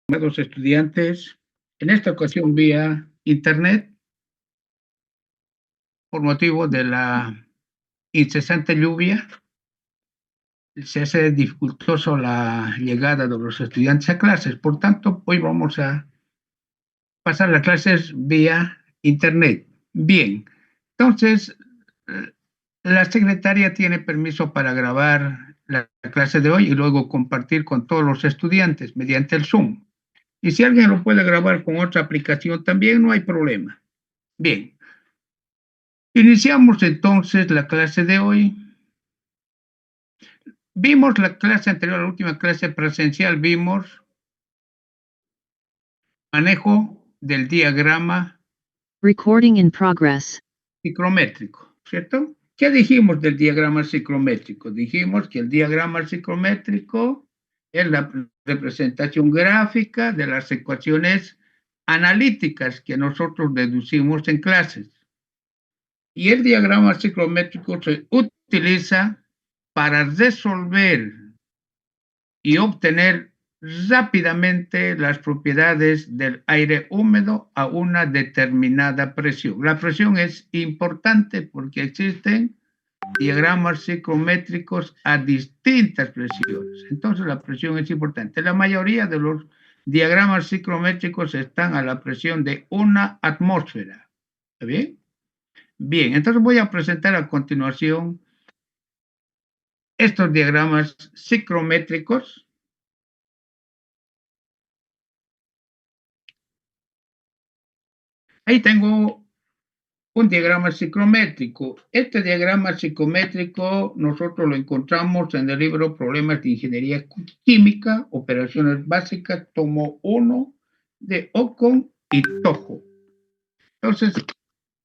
Estimados estudiantes, en esta ocasión vía internet, por motivo de la incesante lluvia, se hace dificultoso la llegada de los estudiantes a clases. Por tanto, hoy vamos a pasar las clases vía internet. Bien, entonces, la secretaria tiene permiso para grabar la clase de hoy y luego compartir con todos los estudiantes mediante el Zoom. Y si alguien lo puede grabar con otra aplicación también, no hay problema. Bien, iniciamos entonces la clase de hoy. Vimos la clase anterior, la última clase presencial, vimos manejo del diagrama Recording in progress. ciclométrico, ¿cierto? ¿Qué dijimos del diagrama ciclométrico? Dijimos que el diagrama ciclométrico es la representación gráfica de las ecuaciones analíticas que nosotros deducimos en clases. Y el diagrama ciclométrico se utiliza para resolver y obtener rápidamente las propiedades del aire húmedo a una determinada presión. La presión es importante porque existen diagramas ciclométricos a distintas presiones. Entonces la presión es importante. La mayoría de los diagramas ciclométricos están a la presión de una atmósfera. ¿Está bien? Bien, entonces voy a presentar a continuación estos diagramas ciclométricos. Ahí tengo un diagrama ciclométrico. Este diagrama ciclométrico nosotros lo encontramos en el libro Problemas de Ingeniería Química, Operaciones Básicas, tomo 1 de Ocon y Tojo. Entonces,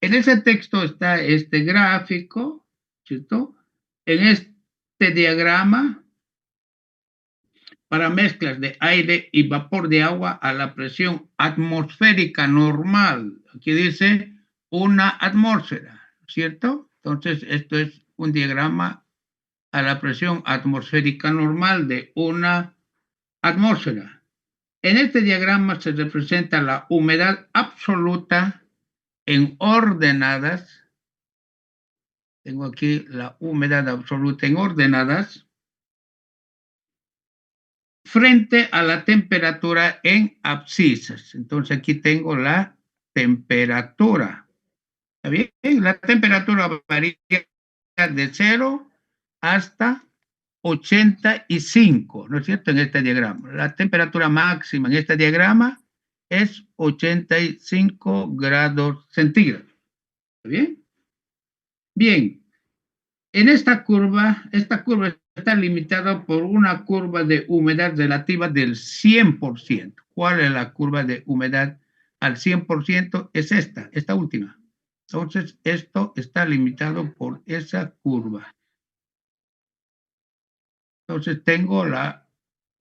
en ese texto está este gráfico, ¿cierto? En este diagrama, para mezclas de aire y vapor de agua a la presión atmosférica normal. Aquí dice una atmósfera, ¿cierto? Entonces, esto es un diagrama a la presión atmosférica normal de una atmósfera. En este diagrama se representa la humedad absoluta en ordenadas. Tengo aquí la humedad absoluta en ordenadas frente a la temperatura en abscisas. Entonces aquí tengo la temperatura. ¿Está bien? La temperatura varía de 0 hasta 85, ¿no es cierto? En este diagrama. La temperatura máxima en este diagrama es 85 grados centígrados. ¿Está bien? Bien. En esta curva está limitada por una curva de humedad relativa del 100%. ¿Cuál es la curva de humedad al 100%? Es esta última. Entonces, esto está limitado por esa curva. Entonces, tengo la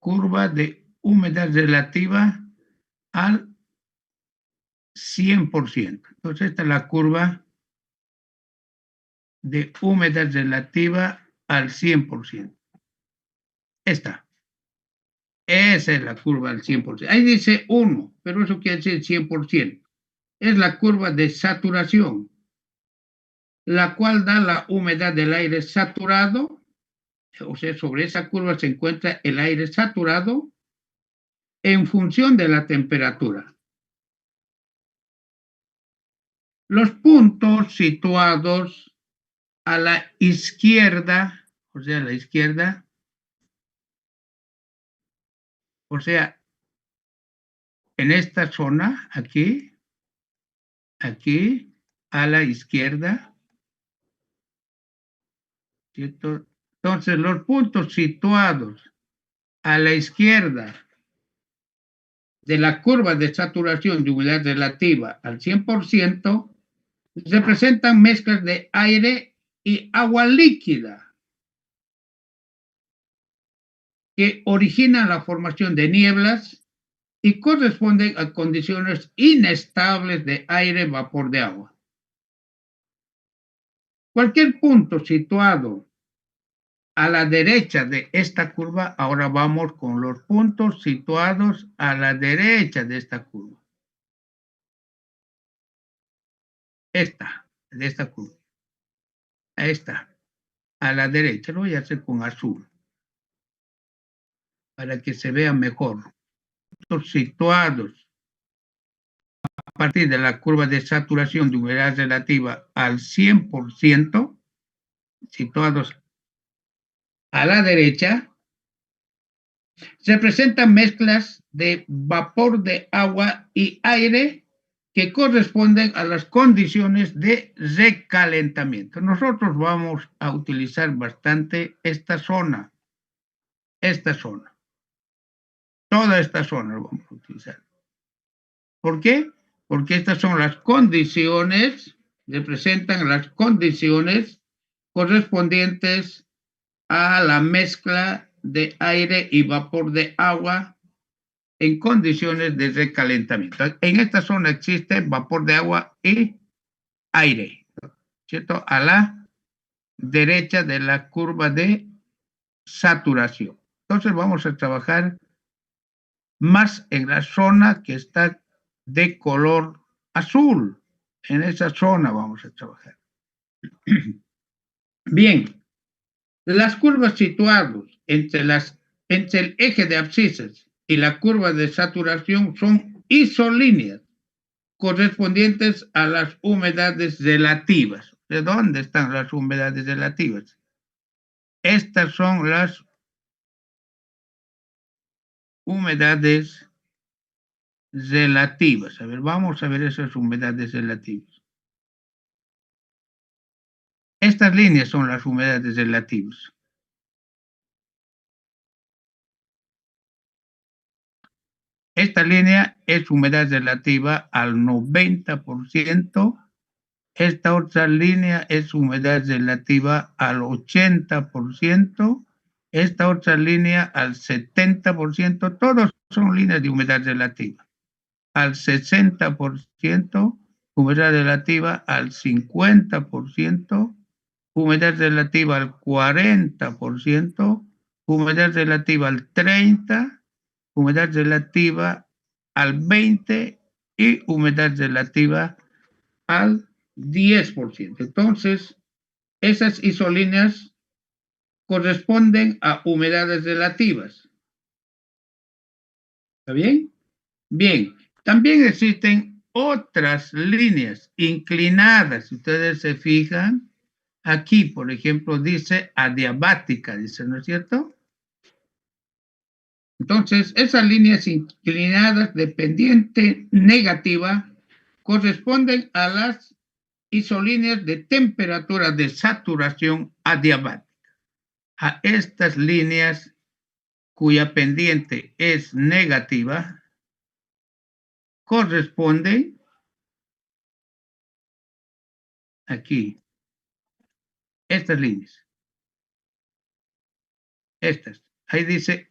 curva de humedad relativa al 100%. Entonces, esta es la curva de humedad relativa al 100%. Esta. Esa es la curva del 100%. Ahí dice 1, pero eso quiere decir 100%. Es la curva de saturación, la cual da la humedad del aire saturado. O sea, sobre esa curva se encuentra el aire saturado en función de la temperatura. Los puntos situados a la izquierda, o sea, a la izquierda, o sea, en esta zona, aquí, a la izquierda, ¿cierto? Entonces, los puntos situados a la izquierda de la curva de saturación de humedad relativa al 100% representan mezclas de aire y agua líquida que originan la formación de nieblas y corresponden a condiciones inestables de aire, vapor de agua. Cualquier punto situado a la derecha de esta curva, ahora vamos con los puntos situados a la derecha de esta curva. De esta curva. Esta, a la derecha, lo voy a hacer con azul, para que se vea mejor. Puntos situados a partir de la curva de saturación de humedad relativa al 100%, situados a la derecha, se presentan mezclas de vapor de agua y aire que corresponden a las condiciones de recalentamiento. Nosotros vamos a utilizar bastante esta zona, toda esta zona lo vamos a utilizar. ¿Por qué? Porque estas son las condiciones, representan las condiciones correspondientes a la mezcla de aire y vapor de agua en condiciones de recalentamiento. En esta zona existe vapor de agua y aire, ¿cierto? A la derecha de la curva de saturación. Entonces vamos a trabajar más en la zona que está de color azul. En esa zona vamos a trabajar. Bien, las curvas situadas entre el eje de abscisas y la curva de saturación son isolíneas correspondientes a las humedades relativas. ¿De dónde están las humedades relativas? Estas son las humedades relativas. A ver, vamos a ver esas humedades relativas. Estas líneas son las humedades relativas. Esta línea es humedad relativa al 90%. Esta otra línea es humedad relativa al 80%. Esta otra línea al 70%. Todos son líneas de humedad relativa. Al 60%, humedad relativa al 50%, humedad relativa al 40%, humedad relativa al 30%, humedad relativa al 20% y humedad relativa al 10%. Entonces, esas isolíneas corresponden a humedades relativas. ¿Está bien? Bien, también existen otras líneas inclinadas. Si ustedes se fijan, aquí, por ejemplo, dice adiabática, dice, ¿no es cierto? Entonces, esas líneas inclinadas de pendiente negativa corresponden a las isolíneas de temperatura de saturación adiabática. A estas líneas cuya pendiente es negativa corresponden aquí estas líneas. Estas. Ahí dice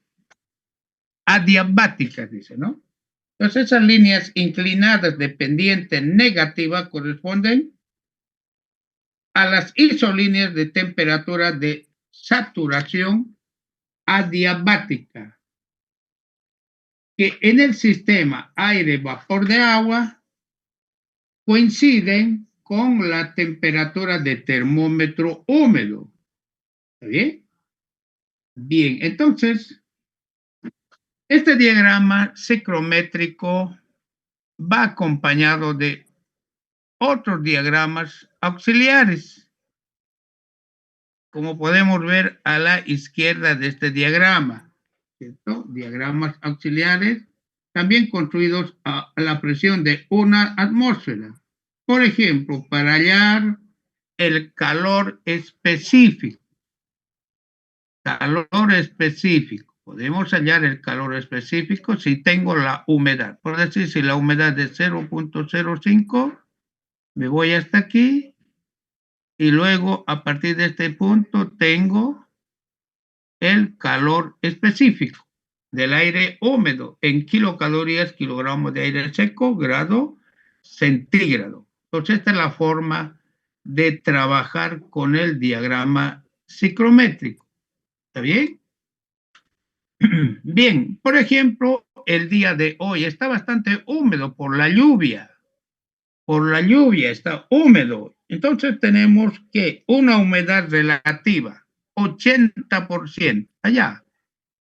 adiabáticas, dice, ¿no? Entonces esas líneas inclinadas de pendiente negativa corresponden a las isolíneas de temperatura de saturación adiabática, que en el sistema aire-vapor de agua coinciden con la temperatura de termómetro húmedo. ¿Está bien? Bien, entonces, este diagrama ciclométrico va acompañado de otros diagramas auxiliares, como podemos ver a la izquierda de este diagrama, ¿cierto? Diagramas auxiliares también construidos a la presión de una atmósfera. Por ejemplo, para hallar el calor específico. Calor específico. Podemos hallar el calor específico si tengo la humedad. Por decir, si la humedad es 0.05, me voy hasta aquí y luego a partir de este punto tengo el calor específico del aire húmedo en kilocalorías, kilogramos de aire seco, grado centígrado. Entonces esta es la forma de trabajar con el diagrama ciclométrico. ¿Está bien? Bien, por ejemplo, el día de hoy está bastante húmedo por la lluvia. Por la lluvia está húmedo. Entonces tenemos que una humedad relativa, 80%, allá.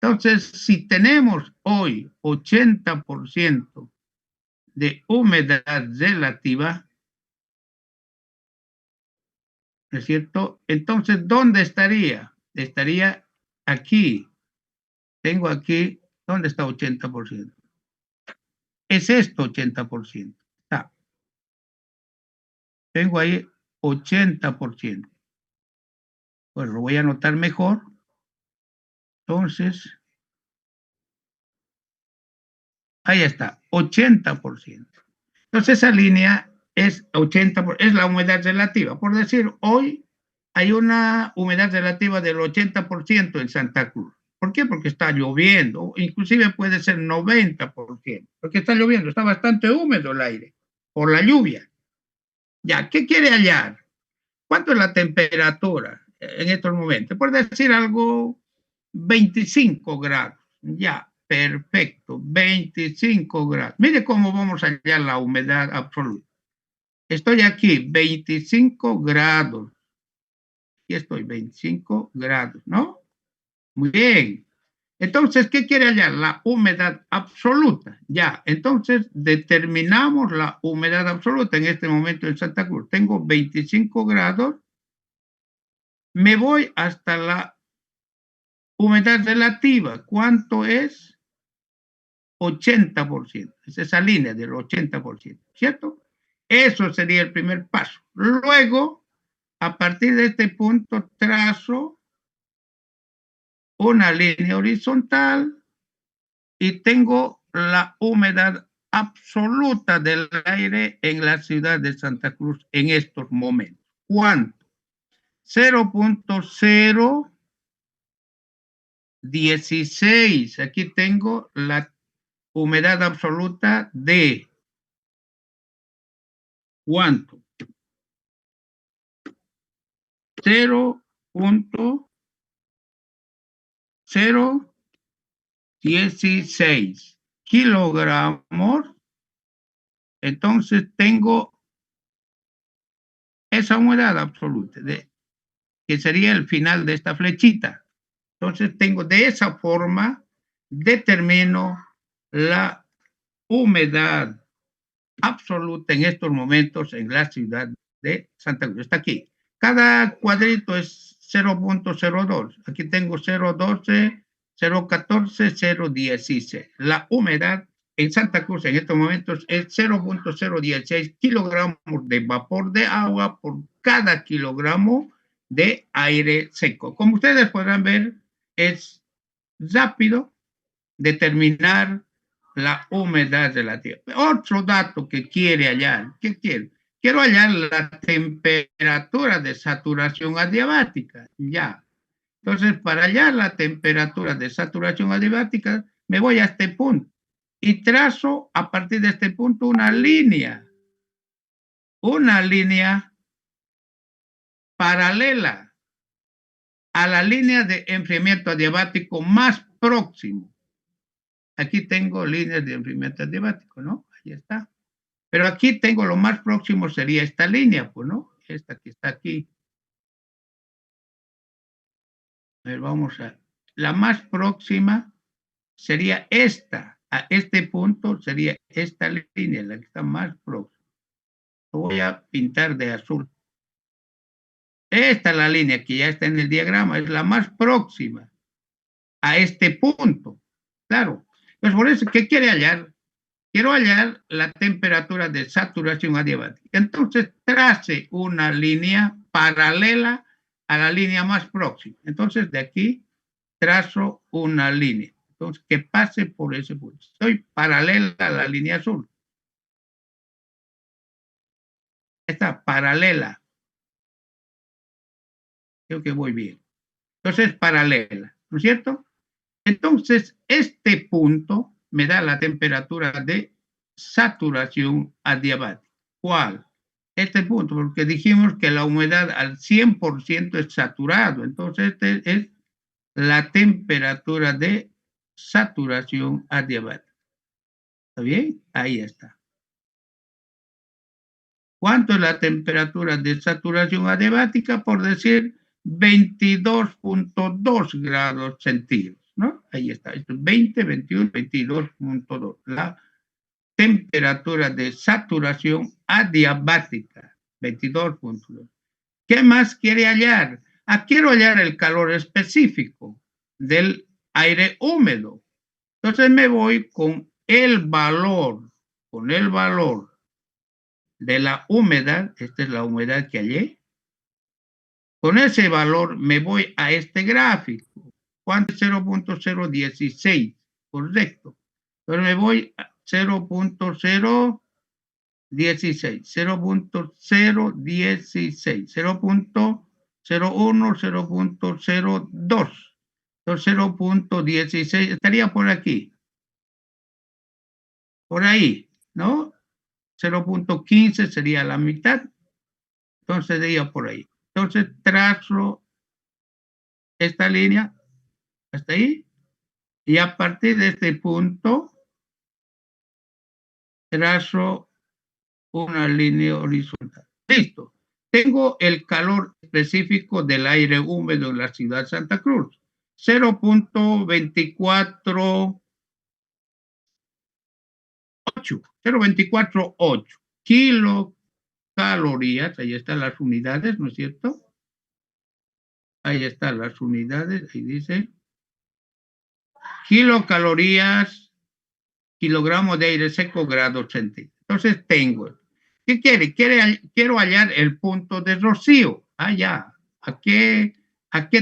Entonces, si tenemos hoy 80% de humedad relativa, ¿no es cierto? Entonces, ¿dónde estaría? Estaría aquí. Tengo aquí, ¿dónde está 80%? Es esto 80%. Está. Tengo ahí 80%. Pues lo voy a anotar mejor. Entonces, ahí está, 80%. Entonces, esa línea es 80%, es la humedad relativa. Por decir, hoy hay una humedad relativa del 80% en Santa Cruz. ¿Por qué? Porque está lloviendo, inclusive puede ser 90%, porque está lloviendo, está bastante húmedo el aire por la lluvia. Ya, ¿qué quiere hallar? ¿Cuánto es la temperatura en estos momentos? Por decir algo, 25 grados. Ya, perfecto, 25 grados. Mire cómo vamos a hallar la humedad absoluta. Estoy aquí, 25 grados. Aquí estoy, 25 grados, ¿no? Muy bien. Entonces, ¿qué quiere hallar? La humedad absoluta. Ya, entonces determinamos la humedad absoluta en este momento en Santa Cruz. Tengo 25 grados. Me voy hasta la humedad relativa. ¿Cuánto es? 80%. Es esa línea del 80%, ¿cierto? Eso sería el primer paso. Luego, a partir de este punto, trazo una línea horizontal y tengo la humedad absoluta del aire en la ciudad de Santa Cruz en estos momentos. ¿Cuánto? 0.016. Aquí tengo la humedad absoluta de ¿cuánto? 0.016 kilogramos. Entonces tengo esa humedad absoluta, que sería el final de esta flechita. Entonces tengo de esa forma, determino la humedad absoluta en estos momentos en la ciudad de Santa Cruz. Está aquí. Cada cuadrito es 0.02. Aquí tengo 0.12, 0.14, 0.16. La humedad en Santa Cruz en estos momentos es 0.016 kilogramos de vapor de agua por cada kilogramo de aire seco. Como ustedes podrán ver, es rápido determinar la humedad relativa. Otro dato que quiere hallar, ¿qué quiere? Quiero hallar la temperatura de saturación adiabática, ya. Entonces, para hallar la temperatura de saturación adiabática, me voy a este punto y trazo a partir de este punto una línea paralela a la línea de enfriamiento adiabático más próximo. Aquí tengo líneas de enfriamiento adiabático, ¿no? Ahí está. Pero aquí tengo lo más próximo sería esta línea, pues, ¿no? Esta que está aquí. A ver, vamos a... La más próxima sería esta. A este punto sería esta línea, la que está más próxima. Lo voy a pintar de azul. Esta es la línea que ya está en el diagrama, es la más próxima a este punto. Claro. Pues por eso, ¿qué quiere hallar? Quiero hallar la temperatura de saturación adiabática. Entonces, trace una línea paralela a la línea más próxima. Entonces, de aquí trazo una línea. Entonces, que pase por ese punto. Estoy paralela a la línea azul. Está paralela. Creo que voy bien. Entonces, paralela, ¿no es cierto? Entonces, este punto me da la temperatura de saturación adiabática. ¿Cuál? Este punto, porque dijimos que la humedad al 100% es saturado. Entonces, este es la temperatura de saturación adiabática. ¿Está bien? Ahí está. ¿Cuánto es la temperatura de saturación adiabática? Por decir 22.2 grados centígrados, ¿no? Ahí está. Esto es 20, 21, 22.2. La temperatura de saturación adiabática, 22.2. ¿Qué más quiere hallar? Quiero hallar el calor específico del aire húmedo. Entonces me voy con el valor de la humedad, esta es la humedad que hallé. Con ese valor me voy a este gráfico. ¿Cuánto es 0.016? Correcto. Entonces me voy a 0.016, 0.016, 0.01, 0.02. Entonces 0.16 estaría por aquí. Por ahí, ¿no? 0.15 sería la mitad. Entonces sería por ahí. Entonces trazo esta línea hasta ahí y a partir de este punto trazo una línea horizontal. Listo. Tengo el calor específico del aire húmedo en la ciudad de Santa Cruz. 0.248 0.248 kilocalorías. Ahí están las unidades, ¿no es cierto? Ahí están las unidades, ahí dice. Kilocalorías, kilogramo de aire seco, grados centígrados. Entonces tengo, ¿qué quiere? Quiero hallar el punto de rocío. Ya. ¿A qué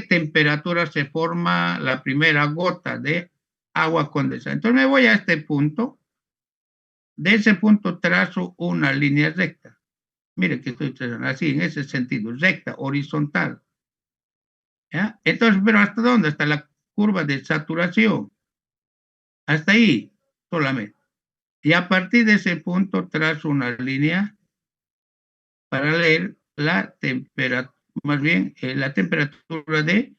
temperatura se forma la primera gota de agua condensada? Entonces me voy a este punto. De ese punto trazo una línea recta. Mire que estoy trazando así, en ese sentido, recta, horizontal. ¿Ya? Entonces, ¿pero hasta dónde? Hasta la curva de saturación. Hasta ahí solamente. Y a partir de ese punto trazo una línea para leer la temperatura, más bien la temperatura de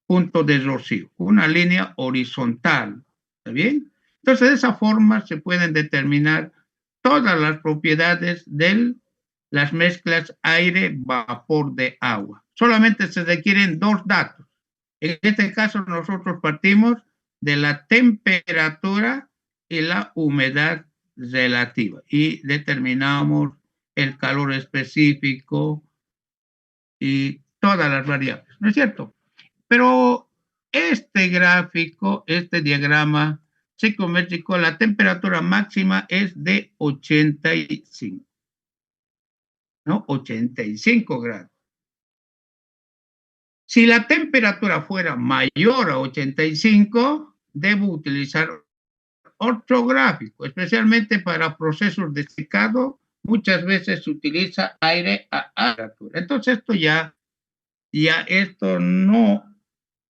punto de rocío. Una línea horizontal. ¿Está bien? Entonces, de esa forma se pueden determinar todas las propiedades de las mezclas aire-vapor de agua. Solamente se requieren dos datos. En este caso, nosotros partimos de la temperatura y la humedad relativa y determinamos el calor específico y todas las variables, ¿no es cierto? Pero este gráfico, este diagrama psicométrico, la temperatura máxima es de 85, ¿no? 85 grados. Si la temperatura fuera mayor a 85, debo utilizar otro gráfico, especialmente para procesos de secado, muchas veces se utiliza aire a temperatura. Entonces esto ya esto no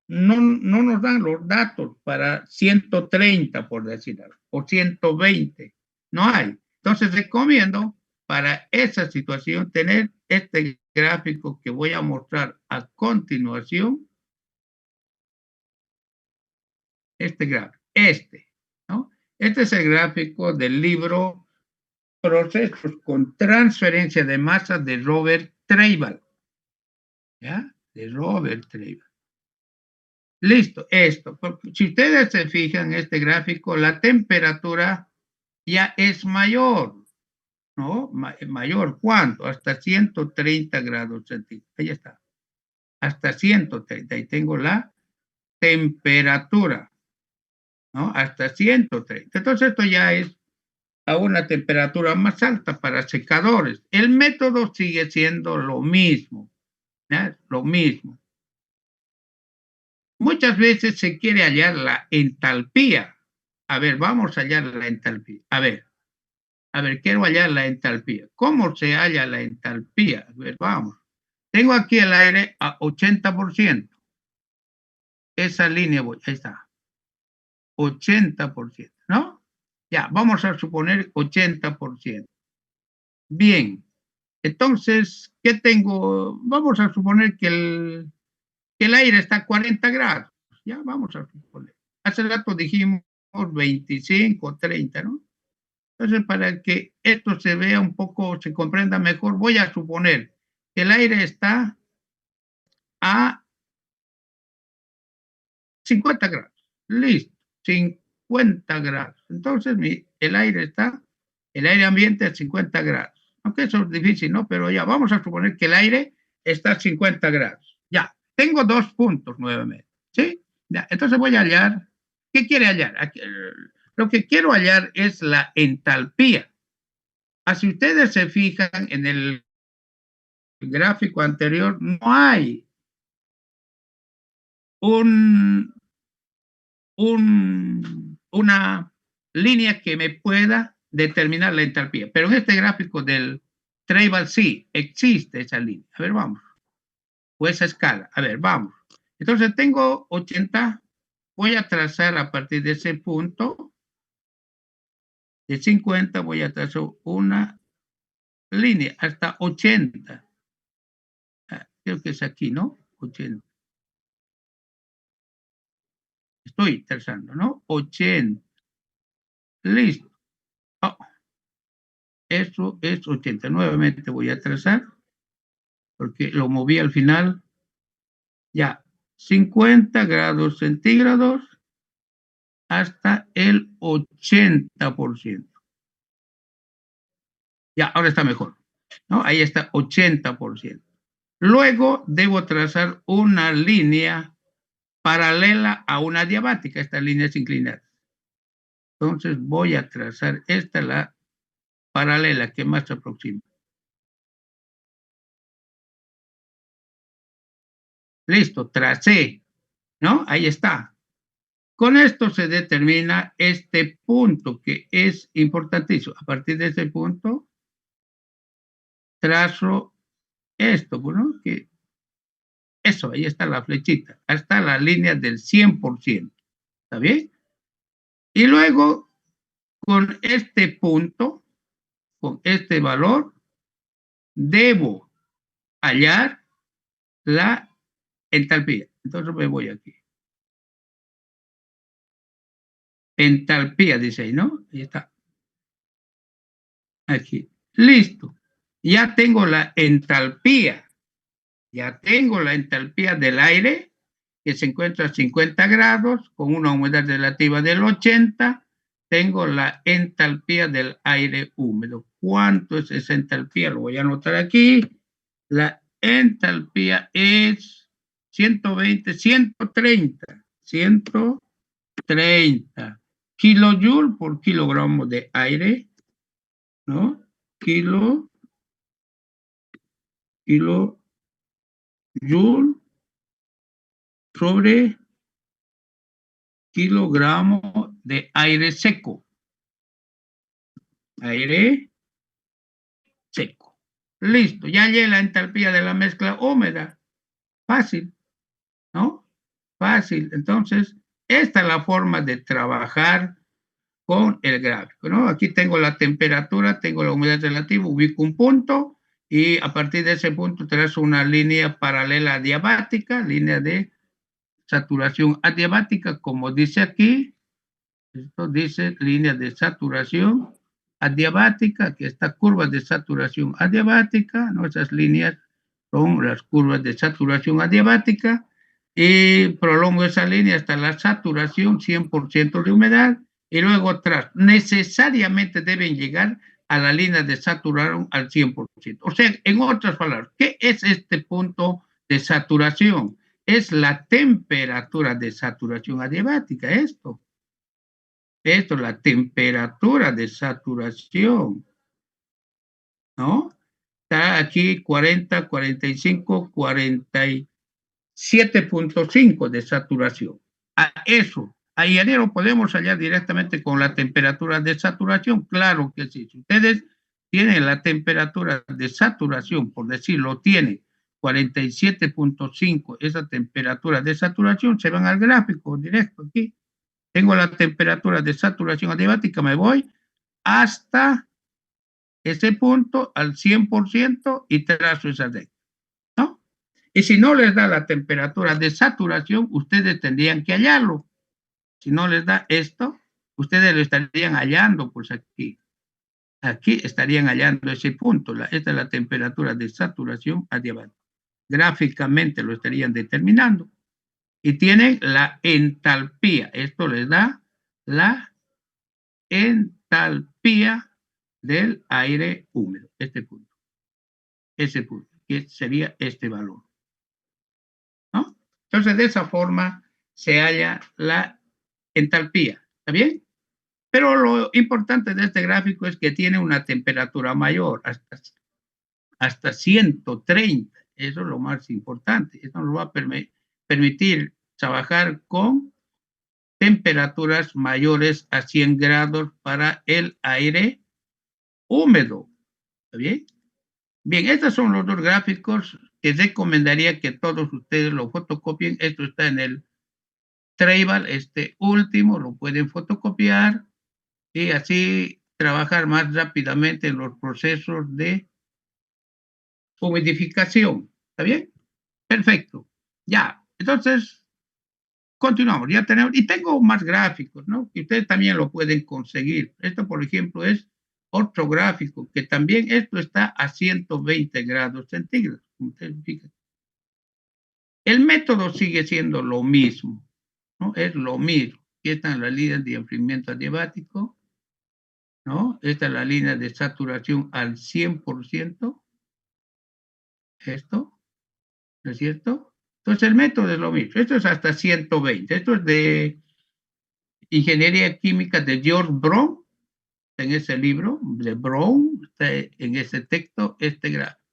nos dan los datos para 130, por decir algo, o 120. No hay. Entonces recomiendo para esa situación tener este gráfico que voy a mostrar a continuación. Este gráfico, ¿no? Este es el gráfico del libro Procesos con transferencia de masa de Robert Treibel. ¿Ya? De Robert Treibel. Listo, esto. Si ustedes se fijan en este gráfico, la temperatura ya es mayor, ¿no? Mayor, ¿cuánto? Hasta 130 grados centígrados. Ahí está. Hasta 130. Ahí tengo la temperatura, ¿no? Hasta 130. Entonces esto ya es a una temperatura más alta para secadores. El método sigue siendo lo mismo, ¿ya? Lo mismo. Muchas veces se quiere hallar la entalpía. A ver, vamos a hallar la entalpía. A ver, quiero hallar la entalpía. ¿Cómo se halla la entalpía? A ver, vamos. Tengo aquí el aire a 80%. Esa línea, ahí está. 80%, ¿no? Ya, vamos a suponer 80%. Bien, entonces, ¿qué tengo? Vamos a suponer que el aire está a 40 grados, Ya vamos a suponer. Hace rato dijimos 25, 30, ¿no? Entonces, para que esto se vea un poco, se comprenda mejor, voy a suponer que el aire está a 50 grados. Listo, 50 grados. Entonces, el aire ambiente a 50 grados. Aunque eso es difícil, ¿no? Pero ya vamos a suponer que el aire está a 50 grados. Ya, tengo 2 puntos nuevamente, ¿sí? Ya, entonces voy a hallar. ¿Qué quiere hallar? Aquí, lo que quiero hallar es la entalpía. Si ustedes se fijan en el gráfico anterior, no hay un, una línea que me pueda determinar la entalpía. Pero en este gráfico del Tribal sí existe esa línea. A ver, vamos. O esa escala. A ver, vamos. Entonces tengo 80. Voy a trazar a partir de ese punto de 50. Voy a trazar una línea hasta 80. Creo que es aquí, ¿no? 80. Estoy trazando, ¿no? 80. Listo. Oh, eso es 80. Nuevamente voy a trazar, porque lo moví al final. Ya, 50 grados centígrados hasta el 80%. Ya, ahora está mejor, ¿no? Ahí está 80%. Luego debo trazar una línea paralela a una diabática, esta línea es inclinada. Entonces voy a trazar esta, la paralela que más se aproxima. Listo, tracé, ¿no? Ahí está. Con esto se determina este punto que es importantísimo. A partir de este punto, trazo esto, ¿no? Que eso, ahí está la flechita, hasta la línea del 100%. ¿Está bien? Y luego, con este punto, con este valor, debo hallar la entalpía. Entonces me voy aquí. Entalpía, dice ahí, ¿no? Ahí está. Aquí. Listo. Ya tengo la entalpía. Ya tengo la entalpía del aire, que se encuentra a 50 grados, con una humedad relativa del 80. Tengo la entalpía del aire húmedo. ¿Cuánto es esa entalpía? Lo voy a anotar aquí. La entalpía es 120, 130 kilojoule por kilogramo de aire, ¿no? Kilojoule sobre kilogramo de aire seco. Aire seco. Listo, ya hallé la entalpía de la mezcla húmeda. Fácil, ¿no? Fácil. Entonces, esta es la forma de trabajar con el gráfico, ¿no? Aquí tengo la temperatura, tengo la humedad relativa, ubico un punto y a partir de ese punto trazo una línea paralela adiabática, línea de saturación adiabática, como dice aquí. Esto dice línea de saturación adiabática, que esta curva de saturación adiabática, ¿no? Esas líneas son las curvas de saturación adiabática, y prolongo esa línea hasta la saturación 100% de humedad, y luego atrás necesariamente deben llegar a la línea de saturación al 100%. O sea, en otras palabras, ¿qué es este punto de saturación? Es la temperatura de saturación adiabática, esto, la temperatura de saturación, ¿no? Está aquí 40, 45, 47.5 de saturación. A eso, ahí lo podemos hallar directamente con la temperatura de saturación, claro que sí. Si ustedes tienen la temperatura de saturación, por decirlo, tiene 47.5, esa temperatura de saturación, se van al gráfico directo aquí. Tengo la temperatura de saturación adiabática, me voy hasta ese punto al 100% y trazo esa recta, ¿no? Y si no les da la temperatura de saturación, ustedes tendrían que hallarlo. Si no les da esto, ustedes lo estarían hallando, pues aquí. Aquí estarían hallando ese punto. Esta es la temperatura de saturación adiabática. Gráficamente lo estarían determinando. Y tienen la entalpía. Esto les da la entalpía del aire húmedo. Este punto. Ese punto. Que sería este valor. ¿No? Entonces, de esa forma se halla la entalpía. ¿Está bien? Pero lo importante de este gráfico es que tiene una temperatura mayor, hasta 130. Eso es lo más importante. Eso nos va a permitir trabajar con temperaturas mayores a 100 grados para el aire húmedo. ¿Está bien? Bien, estos son los dos gráficos que recomendaría que todos ustedes lo fotocopien. Esto está en el Tribal, este último, lo pueden fotocopiar y así trabajar más rápidamente en los procesos de humidificación. ¿Está bien? Perfecto. Ya, entonces continuamos. Ya tenemos, y tengo más gráficos, ¿no? Que ustedes también lo pueden conseguir. Esto, por ejemplo, es otro gráfico, que también esto está a 120 grados centígrados. Ustedes fijan. El método sigue siendo lo mismo, ¿no? Es lo mismo. Aquí están las líneas de enfriamiento adiabático, ¿no? Esta es la línea de saturación al 100%. Esto, ¿no es cierto? Entonces el método es lo mismo. Esto es hasta 120. Esto es de Ingeniería Química de George Brown, en ese libro de Brown, está en ese texto, este gráfico.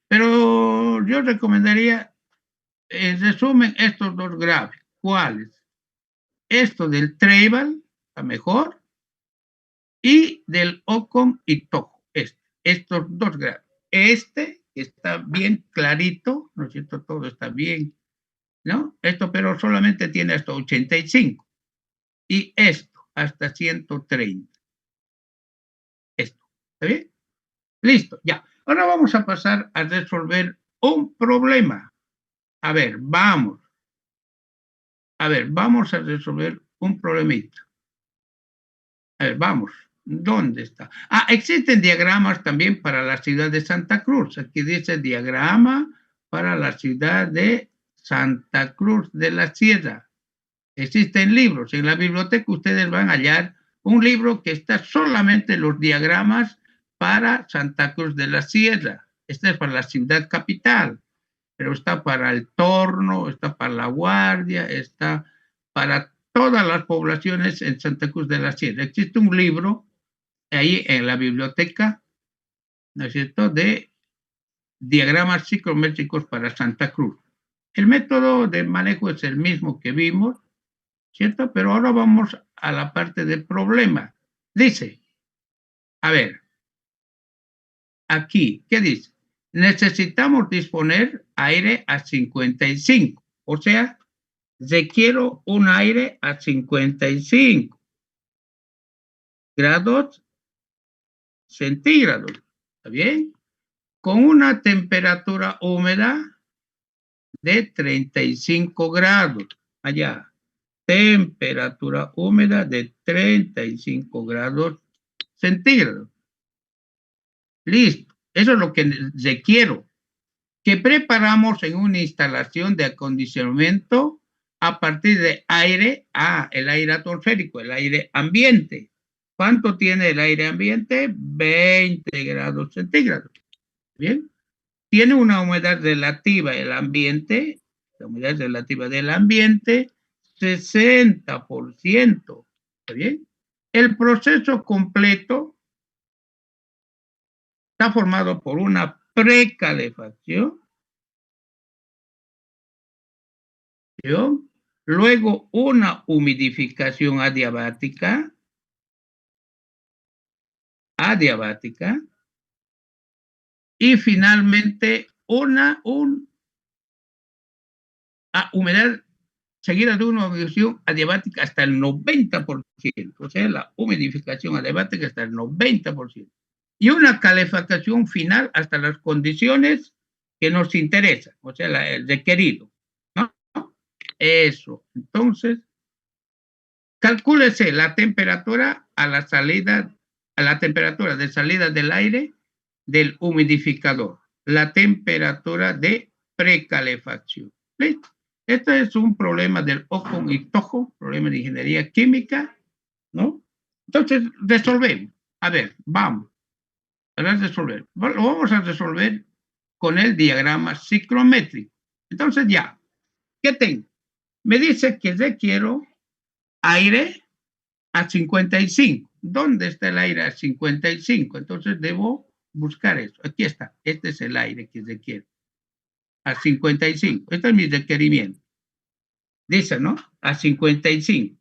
Pero yo recomendaría, en resumen, estos dos gráficos. ¿Cuáles? Esto del Tribal, la mejor, y del Ocon y Toho. Estos dos gráficos. Este está bien clarito, ¿no es cierto? Todo está bien, ¿no? Esto, pero solamente tiene hasta 85. Y esto, hasta 130. Esto, ¿está bien? Listo, ya. Ahora vamos a pasar a resolver un problema. A ver, vamos. A ver, vamos a resolver un problemita. A ver, vamos. ¿Dónde está? Ah, existen diagramas también para la ciudad de Santa Cruz. Aquí dice diagrama para la ciudad de Santa Cruz de la Sierra. Existen libros. En la biblioteca ustedes van a hallar un libro que está solamente los diagramas para Santa Cruz de la Sierra. Este es para la ciudad capital, pero está para el Torno, está para La Guardia, está para todas las poblaciones en Santa Cruz de la Sierra. Existe un libro ahí en la biblioteca, ¿no es cierto?, de diagramas psicométricos para Santa Cruz. El método de manejo es el mismo que vimos, ¿cierto? Pero ahora vamos a la parte del problema. Dice, a ver, aquí, ¿qué dice? Necesitamos disponer aire a 55, o sea, requiero un aire a 55 grados centígrados, ¿está bien? Con una temperatura húmeda de 35 grados, allá, temperatura húmeda de 35 grados centígrados. Listo, eso es lo que requiero. Que preparamos en una instalación de acondicionamiento a partir de aire, el aire atmosférico, el aire ambiente. ¿Cuánto tiene el aire ambiente? 20 grados centígrados. Bien. Tiene una humedad relativa del ambiente, la humedad relativa del ambiente, 60%. ¿Está bien? El proceso completo está formado por una precalefacción, luego una humidificación adiabática, y finalmente una humedad seguida de una humidificación adiabática hasta el 90%, o sea, la humidificación adiabática hasta el 90%, y una calefacción final hasta las condiciones que nos interesa, o sea, el requerido, ¿no? Eso. Entonces, calcúlese la temperatura a la salida, a la temperatura de salida del aire del humidificador, la temperatura de precalefacción. ¿Listo? Este es un problema del ojo y tojo, problema de ingeniería química, ¿no? Entonces, resolvemos. A ver, vamos a resolver. Lo vamos a resolver con el diagrama ciclométrico. Entonces, ya, ¿qué tengo? Me dice que requiero aire a 55. ¿Dónde está el aire a 55? Entonces debo buscar eso. Aquí está. Este es el aire que requiero. A 55. Este es mi requerimiento. Dice, ¿no? A 55.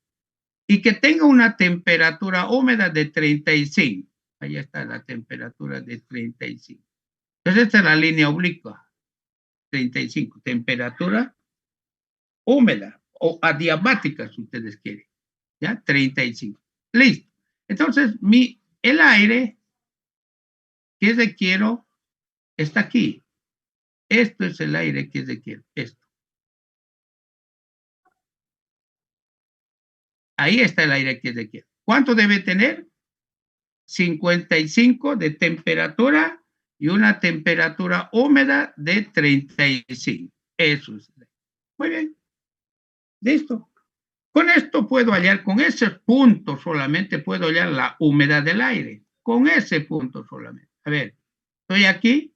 Y que tenga una temperatura húmeda de 35. Ahí está la temperatura de 35. Entonces esta es la línea oblicua. 35. Temperatura húmeda o adiabática, si ustedes quieren. ¿Ya? 35. Listo. Entonces, el aire que requiero está aquí. Esto es el aire que requiero. Esto. Ahí está el aire que requiero. ¿Cuánto debe tener? 55 de temperatura y una temperatura húmeda de 35. Eso es. Muy bien. Listo. Con esto puedo hallar, con ese punto solamente puedo hallar la humedad del aire. Con ese punto solamente. A ver, estoy aquí,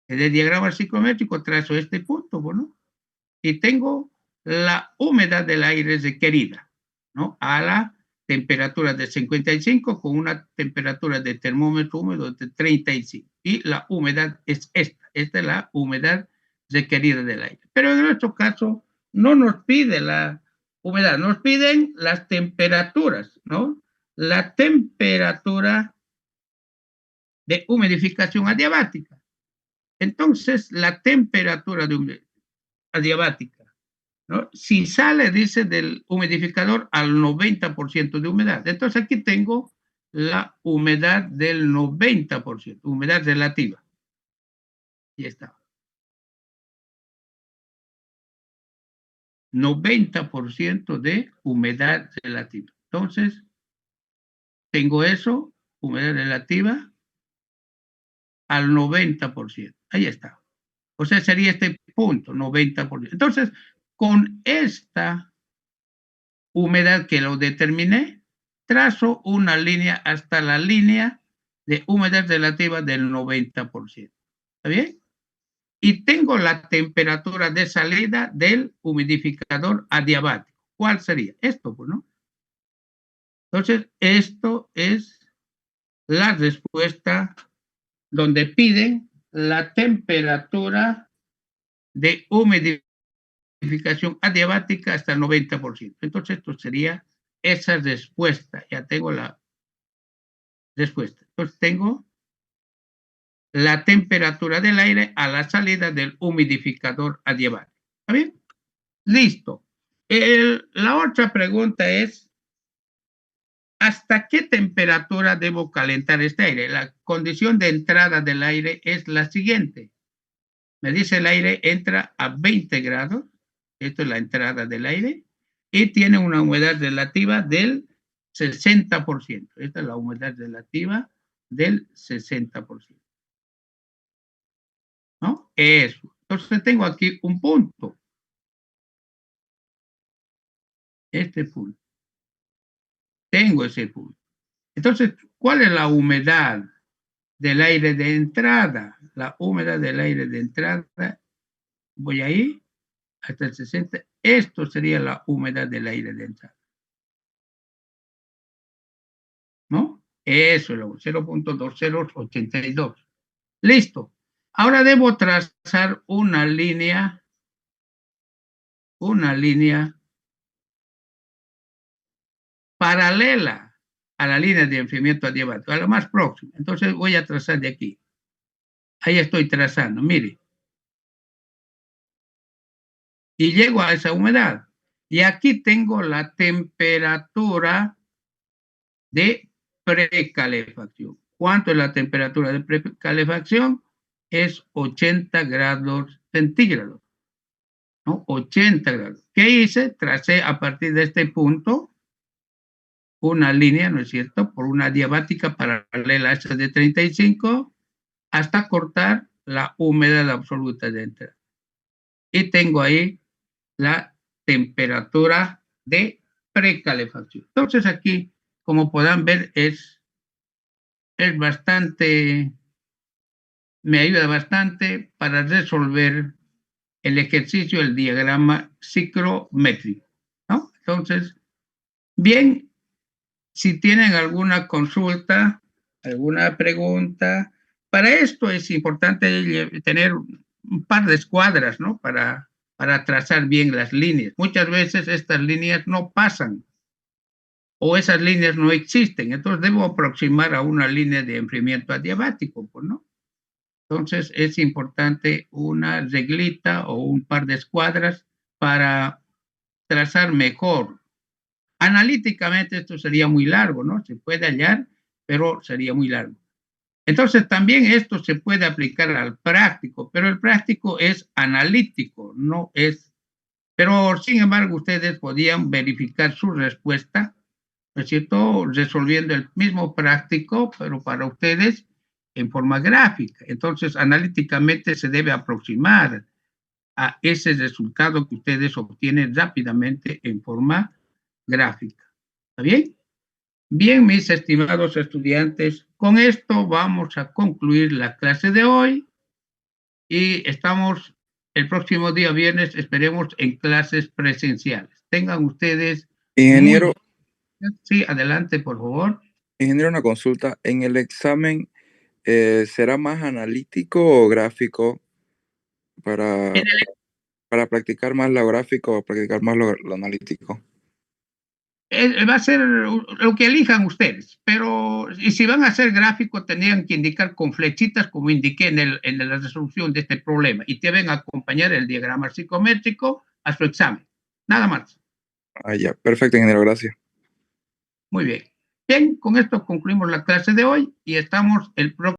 en el diagrama ciclométrico trazo este punto, ¿no? Y tengo la humedad del aire requerida, ¿no? A la temperatura de 55 con una temperatura de termómetro húmedo de 35. Y la humedad es esta. Esta es la humedad requerida del aire. Pero en nuestro caso no nos pide la humedad, nos piden las temperaturas, ¿no? La temperatura de humidificación adiabática. Entonces, la temperatura de adiabática, ¿no? Si sale, dice, del humidificador al 90% de humedad. Entonces, aquí tengo la humedad del 90%, humedad relativa. Y está. 90% de humedad relativa. Entonces, tengo eso, humedad relativa, al 90%. Ahí está. O sea, sería este punto, 90%. Entonces, con esta humedad que lo determiné, trazo una línea hasta la línea de humedad relativa del 90%. ¿Está bien? Y tengo la temperatura de salida del humidificador adiabático. ¿Cuál sería? Esto, pues, ¿no? Entonces, esto es la respuesta donde piden la temperatura de humidificación adiabática hasta el 90%. Entonces, esto sería esa respuesta. Ya tengo la respuesta. Entonces, tengo la temperatura del aire a la salida del humidificador adiabático. ¿Está bien? Listo. La otra pregunta es, ¿hasta qué temperatura debo calentar este aire? La condición de entrada del aire es la siguiente. Me dice el aire entra a 20 grados, esto es la entrada del aire, y tiene una humedad relativa del 60%. Esta es la humedad relativa del 60%. ¿No? Eso. Entonces tengo aquí un punto. Este punto. Tengo ese punto. Entonces, ¿cuál es la humedad del aire de entrada? La humedad del aire de entrada, voy ahí, hasta el 60. Esto sería la humedad del aire de entrada. ¿No? Eso es lo 0.2082. Listo. Ahora debo trazar una línea paralela a la línea de enfriamiento adiabático, a la más próxima. Entonces voy a trazar de aquí. Ahí estoy trazando, mire. Y llego a esa humedad. Y aquí tengo la temperatura de precalefacción. ¿Cuánto es la temperatura de precalefacción? es 80 grados centígrados, ¿no? 80 grados. ¿Qué hice? Tracé a partir de este punto una línea, ¿no es cierto?, por una diabática paralela a esa de 35 hasta cortar la humedad absoluta de entrada. Y tengo ahí la temperatura de precalefacción. Entonces aquí, como podrán ver, es bastante, me ayuda bastante para resolver el ejercicio, el diagrama ciclométrico, ¿no? Entonces, bien, si tienen alguna consulta, alguna pregunta, para esto es importante tener un par de escuadras, ¿no? Para trazar bien las líneas. Muchas veces estas líneas no pasan o esas líneas no existen, entonces debo aproximar a una línea de enfriamiento adiabático, pues, ¿no? Entonces es importante una reglita o un par de escuadras para trazar mejor. Analíticamente esto sería muy largo, ¿no? Se puede hallar, pero sería muy largo. Entonces también esto se puede aplicar al práctico, pero el práctico es analítico, no es. Pero sin embargo ustedes podían verificar su respuesta, ¿no es cierto?, resolviendo el mismo práctico, pero para ustedes en forma gráfica. Entonces, analíticamente se debe aproximar a ese resultado que ustedes obtienen rápidamente en forma gráfica. ¿Está bien? Bien, mis estimados estudiantes, con esto vamos a concluir la clase de hoy y estamos el próximo día viernes, esperemos, en clases presenciales. Tengan ustedes muy... Ingeniero, Sí, adelante, por favor. ingeniero, una consulta. ¿En el examen será más analítico o gráfico En para, para practicar más lo gráfico o practicar más lo analítico? Va a ser lo que elijan ustedes, pero y si van a hacer gráfico, tendrían que indicar con flechitas, como indiqué en la resolución de este problema, y deben acompañar el diagrama psicométrico a su examen. Nada más. Ah, ya. Perfecto, ingeniero, gracias. Muy bien. Bien, con esto concluimos la clase de hoy y estamos el próximo